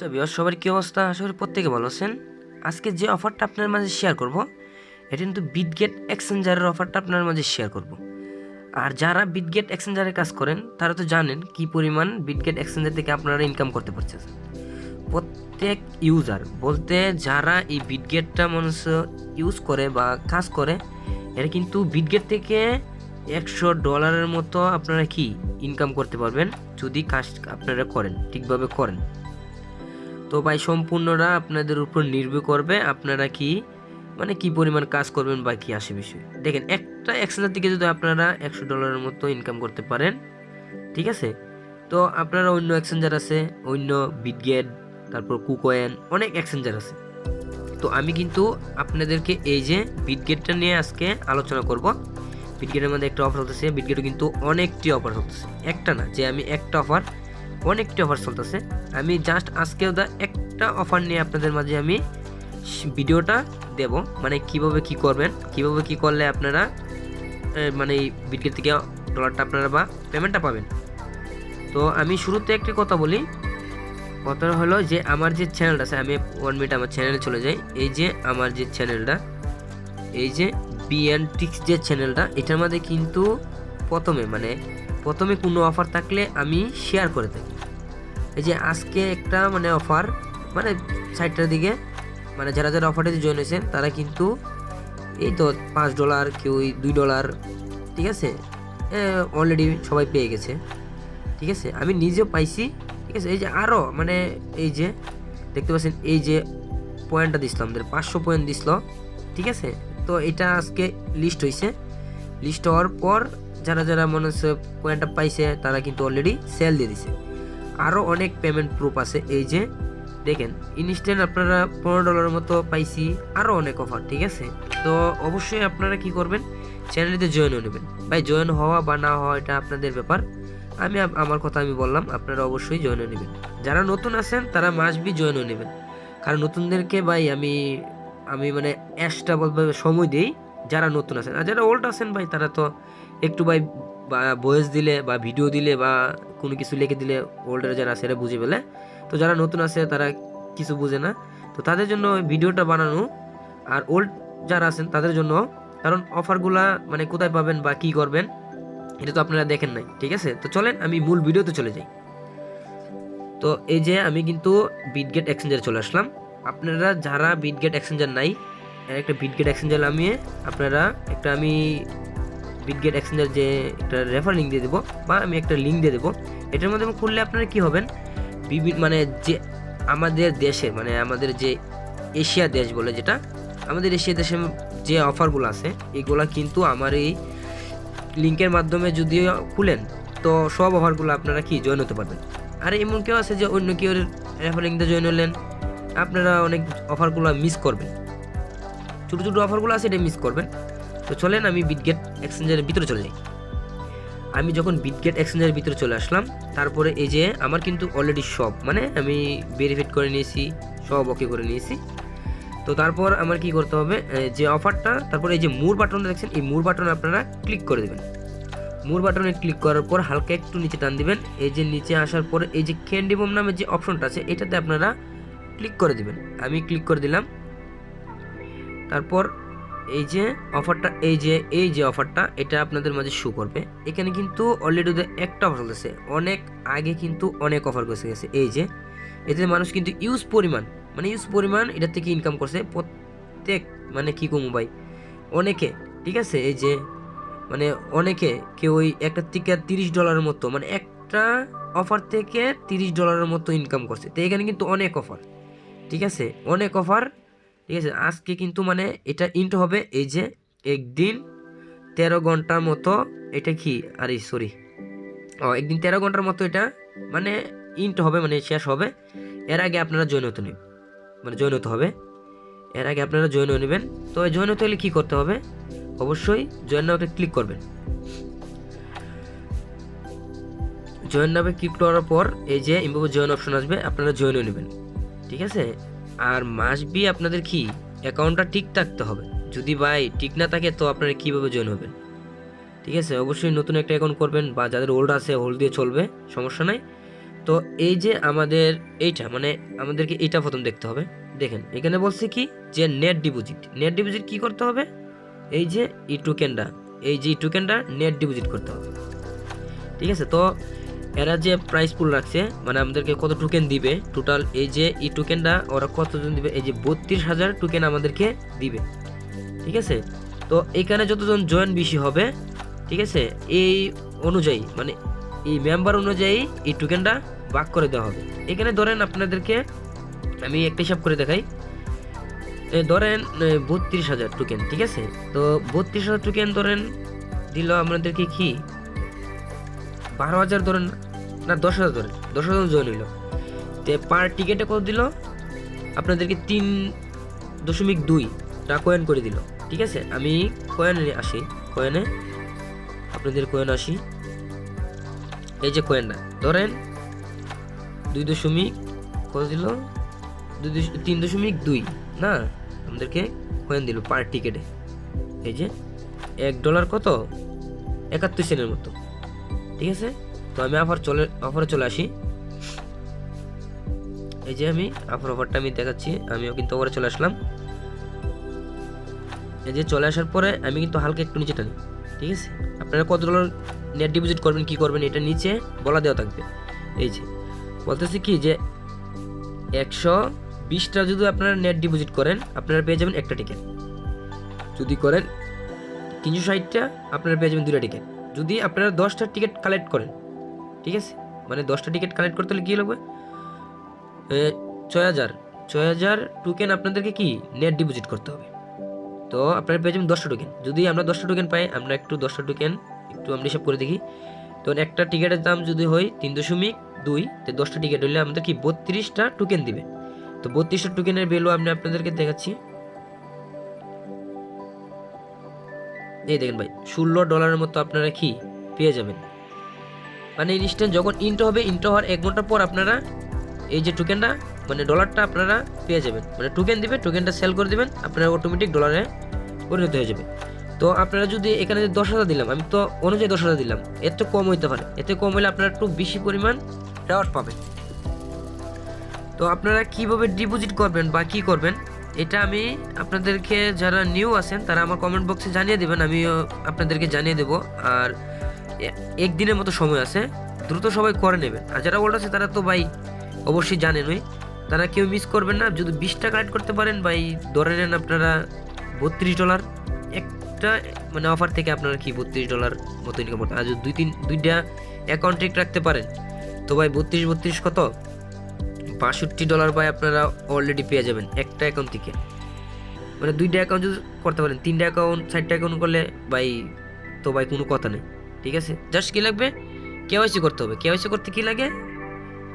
তো ভিউয়ার্স, সবার কি অবস্থা? আশা করি প্রত্যেকে ভালো আছেন। আজকে যে অফারটা আপনার মাঝে শেয়ার করব, এটা কিন্তু বিটগেট এক্সচেঞ্জারের অফারটা আপনার মাঝে শেয়ার করব। আর যারা বিটগেট এক্সচেঞ্জারে কাজ করেন তারা তো জানেন কি পরিমাণ বিটগেট এক্সচেঞ্জার থেকে আপনারা ইনকাম করতে পারছেন। প্রত্যেক ইউজার বলতে যারা এই বিটগেটটা মানুষ ইউজ করে বা কাজ করে, এটা কিন্তু বিটগেট থেকে $100 মতো আপনারা কি ইনকাম করতে পারবেন যদি কাজ আপনারা করেন, ঠিকভাবে করেন। তো ভাই সম্পূর্ণটা আপনাদের উপর নির্ভর করবে আপনারা কি কি পরিমাণ কাজ করবেন বা কি আসে বিষয়। দেখেন, একটা এক্সচেঞ্জার থেকে যদি আপনারা $100 মতো ইনকাম করতে পারেন, ঠিক আছে, তো আপনারা অন্য এক্সচেঞ্জার আছে, অন্য বিটগেট, তারপর কুকয়েন, অনেক এক্সচেঞ্জার আছে। তো আমি কিন্তু আপনাদেরকে এই যে বিটগেটটা নিয়ে আজকে আলোচনা করব। বিটগেটের মধ্যে একটা অফার চলতেছে, বিটগেটে কিন্তু অনেকটি অফার চলতেছে, একটা না যে আমি একটা অফার, অনেকটি অফার চলতেছে। আমি জাস্ট আজকেও একটা অফার নিয়ে আপনাদের মাঝে আমি ভিডিওটা দেব, কিভাবে কি করবেন, কিভাবে কি করলে আপনারা এই বিটগেট থেকে ডলারটা আপনারা বা পেমেন্টটা পাবেন। তো আমি শুরুতে একটি কথা বলি, কথাটা হলো যে আমার যে চ্যানেলটা আছে, আমি 1 মিনিট আমার চ্যানেলে চলে যাই। এই যে আমার যে চ্যানেলটা, এই যে বিএন টিক্স যে চ্যানেলটা, এটার মধ্যে কিন্তু প্রথমে কোনো অফার থাকলে আমি শেয়ার করে থাকি। এই যে আজকে একটা অফার সাইটটার দিকে যারা যারা অফারটাতে জয়েন হয়েছেন তারা কিন্তু এই তো $5, কেউ $2, ঠিক আছে, অলরেডি সবাই পেয়ে গেছে, ঠিক আছে, আমি নিজেও পাইছি, ঠিক আছে। এই যে আরও এই যে দেখতে পাচ্ছেন, এই যে পয়েন্টটা দিছিলাম, আমাদের 500 পয়েন্ট দিছিল, ঠিক আছে। তো এটা আজকে লিস্ট হয়েছে, লিস্ট হওয়ার পর যারা যারা পয়েন্টটা পাইছে তারা কিন্তু অলরেডি সেল দিয়ে দিছে। আরও অনেক পেমেন্ট প্রুফ আছে, এই যে দেখেন, ইনস্ট্যান্ট আপনারা $15 মতো পাইছি, আরও অনেক অফার, ঠিক আছে। তো অবশ্যই আপনারা কি করবেন, চ্যানেলটিতে জয়েন হয়ে নেবেন। ভাই জয়েন হওয়া বা না হওয়া এটা আপনাদের ব্যাপার, আমার কথা আমি বললাম, আপনারা অবশ্যই জয়েন হয়ে নেবেন। যারা নতুন আছেন তারা মাস্ট বি জয়েন হয়ে নেবেন, কারণ নতুনদেরকে ভাই আমি এক্সট্রা বলতে সময় দিই যারা নতুন আছেন। আর যারা ওল্ড আছেন ভাই, তারা তো একটু ভাই ভয়েস দিলে বা ভিডিও দিলে বা কোনো কিছু লিখে দিলে ওল্ডের যারা আছে এরা বুঝে ফেলে। তো যারা নতুন আছে তারা কিছু বুঝে না, তো তাদের জন্য ভিডিওটা বানানো। আর ওল্ড যারা আছেন তাদের জন্য, কারণ অফারগুলা কোথায় পাবেন বা কি করবেন এটা তো আপনারা দেখেন নাই, ঠিক আছে। তো চলেন আমি মূল ভিডিওতে চলে যাই। তো এই যে আমি কিন্তু বিটগেট এক্সচেঞ্জারে চলে আসলাম। আপনারা যারা বিটগেট এক্সচেঞ্জার নাই, একটা বিটগেট এক্সচেঞ্জার নামিয়ে আপনারা আমি বিটগেট এক্সচেঞ্জার যে একটা রেফার লিঙ্ক দিয়ে দেবো বা আমি একটা লিঙ্ক দিয়ে দেবো। এটার মধ্যে খুললে আপনারা কি হবেন, যে আমাদের দেশে আমাদের যে এশিয়া দেশ বলে, যেটা আমাদের এশিয়া দেশে যে অফারগুলো আছে এগুলা কিন্তু আমার এই লিঙ্কের মাধ্যমে যদি খুলেন তো সব অফারগুলো আপনারা কি জয়েন হতে পারবেন। আর এমন কেউ আছে যে অন্য কেউ রেফার লিঙ্ক দিয়ে জয়েন হলেন, আপনারা অনেক অফারগুলো মিস করবেন, ছোটো ছোটো অফারগুলো আছে এটা মিস করবেন। তো চলেন আমি বিটগেট এক্সচেঞ্জারের ভিতরে চলে যাই। আমি যখন বিটগেট এক্সচেঞ্জারের ভিতরে চলে আসলাম, তারপরে এই যে আমার কিন্তু অলরেডি সব আমি ভেরিফাইড করে নিয়েছি, সব ওকে করে নিয়েছি। তো তারপর আমার কি করতে হবে, যে অফারটা, তারপর এই যে মোর বাটনটা দেখছেন, এই মোর বাটনে আপনারা ক্লিক করে দেবেন। মোর বাটনে ক্লিক করার পর হালকা একটু নিচে টান দিবেন। এই যে নিচে আসার পর এই যে ক্যান্ডি বম নামে যে অপশনটা আছে এটাতে আপনারা ক্লিক করে দিবেন। আমি ক্লিক করে দিলাম। তারপর এই যে অফারটা, এই যে অফারটা এটা আপনাদের মাঝে শো করবে। এখানে কিন্তু অলরেডি একটা অফার চলতেছে, অনেক আগে কিন্তু অনেক অফার করে গেছে। এই যে এতে মানুষ কিন্তু ইউজ পরিমাণ এটার থেকে ইনকাম করছে প্রত্যেক, কি কমু ভাই, অনেকে, ঠিক আছে। এই যে অনেকে কেউ ওই একটা থেকে $30 মতো, একটা অফার থেকে $30 মতো ইনকাম করছে। তো এখানে কিন্তু অনেক অফার, ঠিক আছে, অনেক অফার, ঠিক আছে। আজকে কিন্তু এটা ইন্ট হবে, এই যে একদিন 13 ঘন্টার মতো, এটা কি আরে সরি একদিন 13 ঘন্টার মতো এটা ইন্ট হবে, শেষ হবে। এর আগে আপনারা জয়েন হতে নেবেন, জয়েন হতে হবে, এর আগে আপনারা জয়েন হয়ে নেবেন। তো জয়েন হতে হলে কী করতে হবে, অবশ্যই জয়েন নাওতে ক্লিক করবেন। জয়েন নামে ক্লিক করার পর এই যে ইনভাবে জয়েন অপশন আসবে, আপনারা জয়েন হয়ে নেবেন, ঠিক আছে। আর মাস্ট বি আপনাদের কি অ্যাকাউন্টটা ঠিক থাকতে হবে, যদি ভাই ঠিক না থাকে তো আপনারা কীভাবে জয়েন হবেন, ঠিক আছে। অবশ্যই নতুন একটা অ্যাকাউন্ট করবেন, বা যাদের ওল্ড আছে হোল্ড দিয়ে চলবে, সমস্যা নাই। তো এই যে আমাদের এইটা মানে আমাদেরকে এটা প্রথম দেখতে হবে। দেখেন এখানে বলছে কি যে নেট ডিপোজিট কি করতে হবে, এই যে ই টোকেনটা নেট ডিপোজিট করতে হবে। ঠিক আছে, তো এরা যে প্রাইস পুল রাখছে মানে আমাদেরকে কত টোকেন দিবে টোটাল, এই যে ই টোকেনটা ওরা কতজন দিবে, এই যে 32,000 টোকেন আমাদেরকে দিবে। ঠিক আছে, তো এখানে যতজন জয়েন বেশি হবে, ঠিক আছে, এই অনুযায়ী মানে এই মেম্বার অনুযায়ী এই টোকেনটা ভাগ করে দেওয়া হবে। এখানে ধরেন আপনাদেরকে আমি একটা হিসাব করে দেখাই। ধরেন 32,000 টোকেন, ঠিক আছে, তো 32,000 টোকেন ধরেন দিল আপনাদেরকে কি 12,000 ধরেন না 10,000 ধরেন, 10,000 জয়েন হইল, তো পার টিকেটে কত দিল আপনাদেরকে 3.2টা কয়েন করে দিল। ঠিক আছে, আমি কয়েনে আসি, কয়েনে আপনাদের কয়েন আসি, এই যে কয়েনটা ধরেন 2. কত দিল 3.2 না আমাদেরকে কয়েন দিল পার টিকেটে, এই যে $1 কত 71 সেন্টের মতো। ঠিক আছে, তো আমি অফারে চলে আসি। এই যে আমি অফারটা আমি দেখাচ্ছি, আমিও কিন্তু অফারে চলে আসলাম। এই যে চলে আসার পরে আমি কিন্তু হালকা একটু নিচে টানি। ঠিক আছে, আপনারা কত ডলার নেট ডিপোজিট করবেন কি করবেন এটা নিচে বলা দেওয়া থাকবে। এই যে বলতেছি কি যে 120টা যদি আপনারা নেট ডিপোজিট করেন আপনারা পেয়ে যাবেন একটা টিকেট, যদি করেন 360টা আপনারা পেয়ে যাবেন 2টা টিকেট। যদি আপনারা 10টা টিকিট কালেক্ট করেন, ঠিক আছে, মানে 10টা টিকিট কালেক্ট করতে হলে কী লাগবে 6,000 টোকেন আপনাদেরকে কি নেট ডিপোজিট করতে হবে। তো আপনারা পেয়ে যাবেন 10টা টোকেন। যদি আমরা 10টা টোকেন পাই, আমরা একটু 10টা টোকেন একটু আমরা হিসাব করে দেখি। তো একটা টিকিটের দাম যদি হয় 3.2, তো 10টা টিকিট হলে আমাদের কি 32টা টোকেন দিবে। তো 32টা টোকেনের ভ্যালু আমি আপনাদেরকে দেখাচ্ছি। এই দেখেন ভাই $16 মতো আপনারা কি পেয়ে যাবেন। মানে ইনস্ট্যান্ট যখন ইন্টো হওয়ার 1 ঘন্টা পর আপনারা এই যে টোকেনটা মানে ডলারটা আপনারা পেয়ে যাবেন। মানে টোকেন দিবে, টোকেনটা সেল করে দিবেন, আপনারা অটোমেটিক ডলারে পরিণত হয়ে যাবে। তো আপনারা যদি এখানে 10,000 দিলাম, আমি তো অনুযায়ী 10,000 দিলাম, এর তো কম হইতে পারে, এতে কম হলে আপনারা একটু বেশি পরিমাণ রিওয়ার্ড পাবেন। তো আপনারা কিভাবে ডিপোজিট করবেন বা কি করবেন এটা আমি আপনাদেরকে, যারা নিউ আছেন তারা আমার কমেন্ট বক্সে জানিয়ে দেবেন, আমিও আপনাদেরকে জানিয়ে দেবো। আর একদিনের মতো সময় আছে, দ্রুত সবাই করে নেবেন। আর যারা ওল্ড আছে তারা তো ভাই অবশ্যই জানেনই, তারা কেউ মিস করবেন না। যদি 20টা কালেক্ট করতে পারেন ভাই ধরে নেন আপনারা $32 একটা মানে অফার থেকে আপনারা কি $32 মতো ইনকাম করতে। আর যদি দুইটা অ্যাকাউন্ট ঠিক রাখতে পারেন তো ভাই 32 কত $62 ভাই আপনারা অলরেডি পেয়ে যাবেন একটা অ্যাকাউন্ট থেকে। মানে 2টা অ্যাকাউন্ট যদি করতে পারেন, 3টা অ্যাকাউন্ট 4টা অ্যাকাউন্ট করলে ভাই তো ভাই কোনো কথা নেই। ঠিক আছে, জাস্ট কী লাগবে কেওয়াইসি করতে হবে। কেওয়াইসি করতে কী লাগে,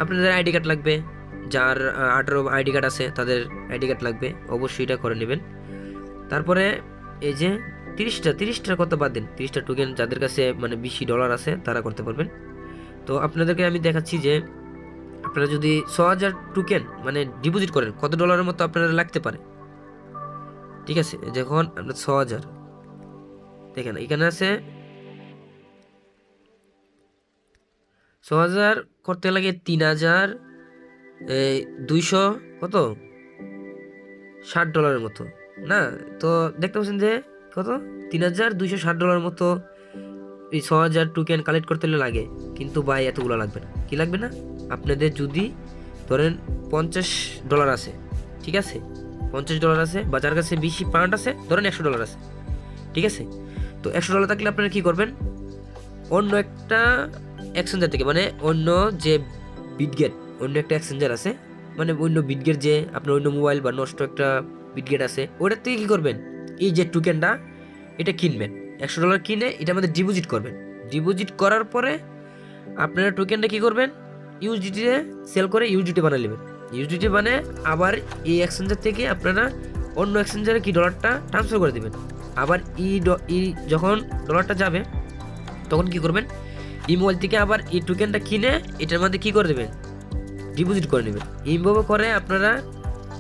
আপনাদের আইডি কার্ড লাগবে, যার 18 আইডি কার্ড আছে তাদের আইডি কার্ড লাগবে, অবশ্যই এটা করে নেবেন। তারপরে এই যে 30টার কথা বাদ দিন, 30টা টোকেন যাদের কাছে মানে $20 আছে তারা করতে পারবেন। তো আপনাদেরকে আমি দেখাচ্ছি যে আপনারা যদি 6,000 টোকেন মানে ডিপোজিট করেন কত ডলারের মতো আপনারা লাগতে পারে। ঠিক আছে, যখন আপনার 6,000 দেখেন এখানে আছে 6,000 করতে লাগে 3,200 কত $60 মতো না। তো দেখতে পাচ্ছেন যে কত $3,260 মতো এই 6,000 টোকেন কালেক্ট করতে হলে লাগে। কিন্তু ভাই এতগুলো লাগবে না। কি লাগবে না, আপনাদের যদি ধরেন $50 আছে, ঠিক আছে, $50 আছে, বা যার কাছে বেশি পাউন্ড আছে ধরেন $100 আছে, ঠিক আছে, তো $100 থাকলে আপনারা কি করবেন, অন্য একটা এক্সচেঞ্জার থেকে মানে অন্য যে বিটগেট অন্য একটা এক্সচেঞ্জার আছে, মানে অন্য বিটগেট যে আপনার অন্য মোবাইল বা নষ্ট একটা বিটগেট আছে ওটার থেকে কী করবেন, এই যে টোকেনটা এটা কিনবেন, $100 কিনে এটা আমাদের ডিপোজিট করবেন। ডিপোজিট করার পরে আপনারা টোকেনটা কী করবেন, ইউএসডিটিতে সেল করে ইউএসডিটি বানিয়ে নেবেন। ইউএসডিটি মানে আবার এই এক্সচেঞ্জার থেকে আপনারা অন্য এক্সচেঞ্জারে কি ডলারটা ট্রান্সফার করে দেবেন। আবার যখন ডলারটা যাবে তখন কি করবেন, মোবাইল থেকে আবার এই টোকেনটা কিনে এটার মধ্যে কি করে দেবেন, ডিপোজিট করে নেবেন। এইভাবে করে আপনারা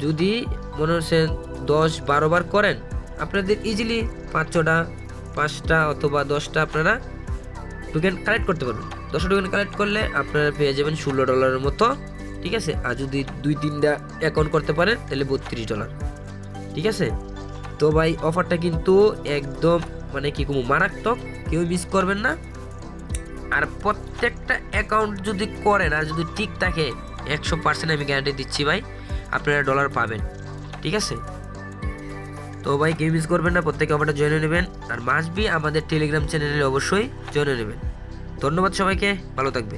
যদি মনে হচ্ছে 10-12 বার করেন আপনাদের ইজিলি 5-6টা 5টা অথবা 10টা আপনারা টোকেন কালেক্ট করতে পারবেন। 10 টোকেন কালেক্ট করলে আপনারা পেয়ে যাবেন $16 মতো, ঠিক আছে। আর যদি 2-3টা অ্যাকাউন্ট করতে পারেন তাহলে $32, ঠিক আছে। তো ভাই অফারটা কিন্তু একদম মানে কি কম মারাত্মক, কেউ মিস করবেন না। আর প্রত্যেকটা অ্যাকাউন্ট যদি করেন আর যদি ঠিক থাকে 100% আমি গ্যারান্টি দিচ্ছি ভাই আপনারা ডলার পাবেন, ঠিক আছে। তো ভাই কেউ মিস করবেন না, প্রত্যেকে অফারটা জয়েন নেবেন। আর মাস্ট বি আমাদের টেলিগ্রাম চ্যানেলে অবশ্যই জয়েন নেবেন। ধন্যবাদ সবাইকে, ভালো থাকবে।